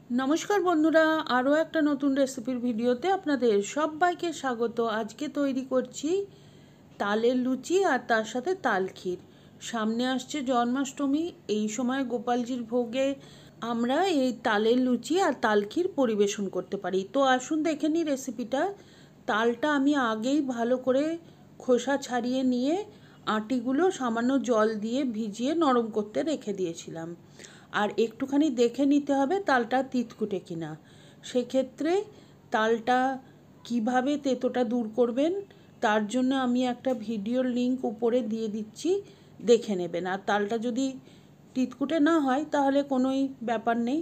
নমস্কার বন্ধুরা, আরও একটা নতুন রেসিপির ভিডিওতে আপনাদের সবাইকে স্বাগত। আজকে তৈরি করছি তালের লুচি আর তার সাথে তাল ক্ষীর। সামনে আসছে জন্মাষ্টমী, এই সময় গোপালজির ভোগে আমরা এই তালের লুচি আর তাল ক্ষীর পরিবেশন করতে পারি। তো আসুন দেখে নিই রেসিপিটা। তালটা আমি আগেই ভালো করে খোসা ছাড়িয়ে নিয়ে আটিগুলো সামান্য জল দিয়ে ভিজিয়ে নরম করতে রেখে দিয়েছিলাম। আর একটুখানি দেখে নিতে হবে তালটা তিতকুটে কিনা। সেক্ষেত্রে তালটা কিভাবে তেতোটা দূর করবেন তার জন্য আমি একটা ভিডিওর লিংক উপরে দিয়ে দিচ্ছি, দেখে নেবেন। আর তালটা যদি তিতকুটে না হয় তাহলে কোনোই ব্যাপার নেই,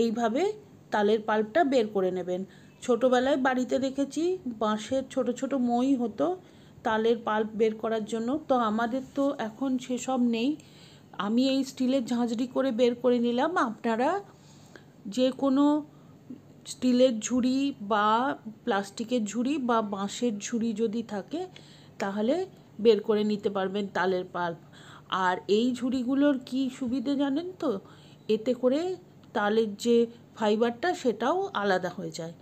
এইভাবে তালের পাল্পটা বের করে নেবেন। ছোটোবেলায় বাড়িতে দেখেছি বাঁশের ছোট ছোট মই হতো তালের পাল্প বের করার জন্য, তো আমাদের তো এখন সেসব নেই। আমি এই স্টিলের ঝাঁঝরি করে বের করে নিলাম। আপনারা যে কোনো স্টিলের ঝুড়ি বা প্লাস্টিকের ঝুড়ি বা বাঁশের ঝুড়ি যদি থাকে তাহলে বের করে নিতে পারবেন তালের পাল্প। আর এই ঝুড়িগুলোর কি সুবিধে জানেন তো, এতে করে তালের যে ফাইবারটা সেটাও আলাদা হয়ে যায়।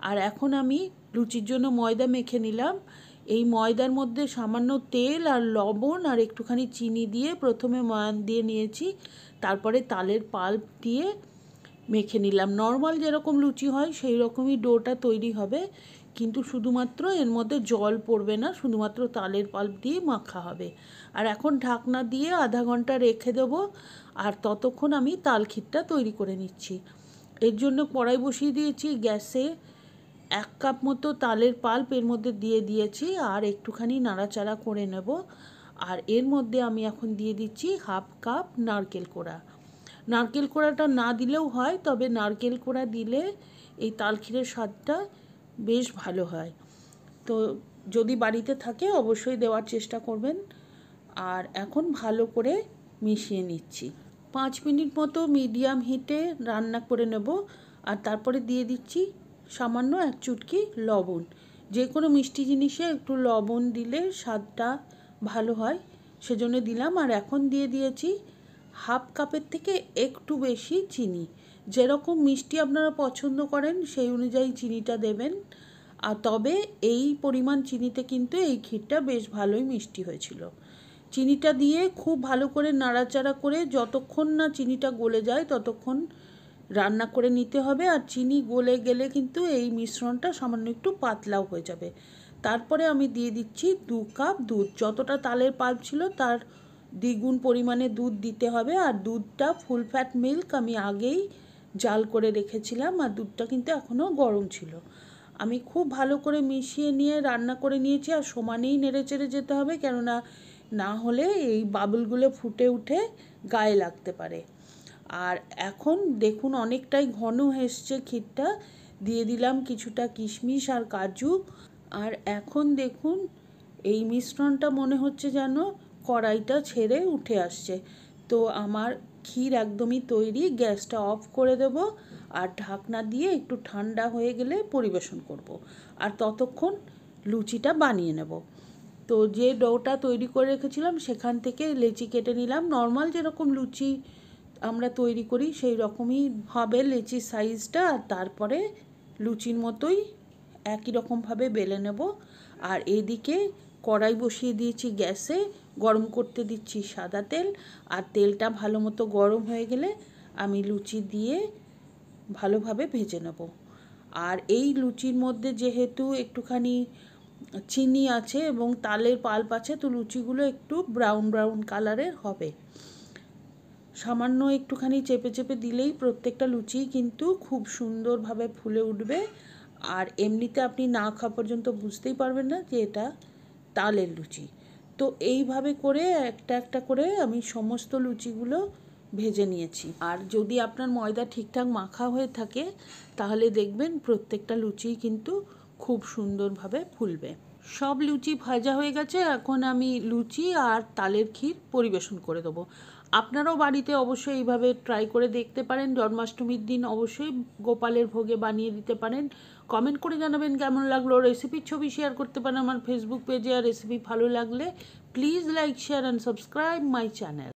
আর এখন আমি লুচির জন্য ময়দা মেখে নিলাম। এই ময়দার মধ্যে সামান্য তেল আর লবণ আর একটুখানি চিনি দিয়ে প্রথমে ময়ান দিয়ে নিয়েছি, তারপরে তালের পাল্প দিয়ে মেখে নিলাম। নর্মাল যেরকম লুচি হয় সেই রকমই ডোটা তৈরি হবে, কিন্তু শুধুমাত্র এর মধ্যে জল পড়বে না, শুধুমাত্র তালের পাল্প দিয়ে মাখা হবে। আর এখন ঢাকনা দিয়ে আধা ঘন্টা রেখে দেবো। আর ততক্ষণ আমি তাল ক্ষীরটা তৈরি করে নিচ্ছি। এর জন্য কড়াই বসিয়ে দিয়েছি গ্যাসে। 1 কাপ মতো তালের পাল্প এর মধ্যে দিয়ে দিয়েছি আর একটুখানি নাড়াচাড়া করে নেব। আর এর মধ্যে আমি এখন দিয়ে দিচ্ছি 1/2 কাপ নারকেল কোড়া। নারকেল কোড়াটা না দিলেও হয়, তবে নারকেল কোড়া দিলে এই তাল ক্ষীরের স্বাদটা বেশ ভালো হয়। তো যদি বাড়িতে থাকে অবশ্যই দেওয়ার চেষ্টা করবেন। আর এখন ভালো করে মিশিয়ে নিচ্ছি। 5 মিনিট মতো মিডিয়াম হিটে রান্না করে নেব। আর তারপরে দিয়ে দিচ্ছি সামান্য 1 চুটকি লবণ। যে কোনো মিষ্টি জিনিসে একটু লবণ দিলে স্বাদটা ভালো হয়, সেজন্য দিলাম। আর এখন দিয়ে দিয়েছি 1/2 কাপের থেকে একটু বেশি চিনি। যেরকম মিষ্টি আপনারা পছন্দ করেন সেই অনুযায়ী চিনিটা দেবেন। আর তবে এই পরিমাণ চিনিতে কিন্তু এই ক্ষীরটা বেশ ভালোই মিষ্টি হয়েছিল। চিনিটা দিয়ে খুব ভালো করে নাড়াচাড়া করে যতক্ষণ না চিনিটা গলে যায় ততক্ষণ রান্না করে নিতে হবে। আর চিনি গলে গেলে কিন্তু এই মিশ্রণটা সামান্য একটু পাতলাও হয়ে যাবে। তারপরে আমি দিয়ে দিচ্ছি 2 কাপ দুধ। যতটা তালের পাল্প ছিল তার দ্বিগুণ পরিমাণে দুধ দিতে হবে। আর দুধটা ফুল ফ্যাট মিল্ক আমি আগেই জাল করে রেখেছিলাম, আর দুধটা কিন্তু এখনও গরম ছিল। আমি খুব ভালো করে মিশিয়ে নিয়ে রান্না করে নিয়েছি। আর সমানেই নেড়ে চেড়ে যেতে হবে, কেননা না হলে এই বাবলগুলো ফুটে উঠে গায়ে লাগতে পারে। আর এখন দেখুন অনেকটাই ঘন এসছে ক্ষীরটা। দিয়ে দিলাম কিছুটা কিশমিশ আর কাজু। আর এখন দেখুন এই মিশ্রণটা মনে হচ্ছে যেন কড়াইটা ছেড়ে উঠে আসছে। তো আমার ক্ষীর একদমই তৈরি। গ্যাসটা অফ করে দেব আর ঢাকনা দিয়ে একটু ঠান্ডা হয়ে গেলে পরিবেশন করব। আর ততক্ষণ লুচিটা বানিয়ে নেব। তো যে ডোটা তৈরি করে রেখেছিলাম সেখান থেকে লেচি কেটে নিলাম। নর্মাল যেরকম লুচি আমরা তৈরি করি সেই রকমই হবে লেচির সাইজটা। আর তারপরে লুচির মতোই একই রকমভাবে বেলে নেব। আর এদিকে কড়াই বসিয়ে দিয়েছি গ্যাসে, গরম করতে দিচ্ছি সাদা তেল। আর তেলটা ভালো মতো গরম হয়ে গেলে আমি লুচি দিয়ে ভালোভাবে ভেজে নেব। আর এই লুচির মধ্যে যেহেতু একটুখানি চিনি আছে এবং তালের পাল্প আছে, তো লুচিগুলো একটু ব্রাউন ব্রাউন কালারের হবে। সামান্য একটুখানি চেপে চেপে দিলেই প্রত্যেকটা লুচি কিন্তু খুব সুন্দরভাবে ফুলে উঠবে। আর এমনিতে আপনি না খাওয়া পর্যন্ত বুঝতেই পারবেন না যে এটা তালের লুচি। তো এইভাবে করে একটা একটা করে আমি সমস্ত লুচিগুলো ভেজে নিয়েছি। আর যদি আপনার ময়দা ঠিকঠাক মাখা হয়ে থাকে তাহলে দেখবেন প্রত্যেকটা লুচি কিন্তু খুব সুন্দরভাবে ফুলবে। সব লুচি ভাজা হয়ে গেছে। এখন আমি লুচি আর তালের ক্ষীর পরিবেশন করে দেবো। আপনারাও বাড়িতে অবশ্যই এইভাবে ট্রাই করে দেখতে পারেন। জন্মাষ্টমীর দিন অবশ্যই গোপালের ভোগে বানিয়ে দিতে পারেন। কমেন্ট করে জানাবেন কেমন লাগলো। রেসিপির ছবি শেয়ার করতে পারেন আমার ফেসবুক পেজে। আর রেসিপি ভালো লাগলে please like, share and subscribe my channel.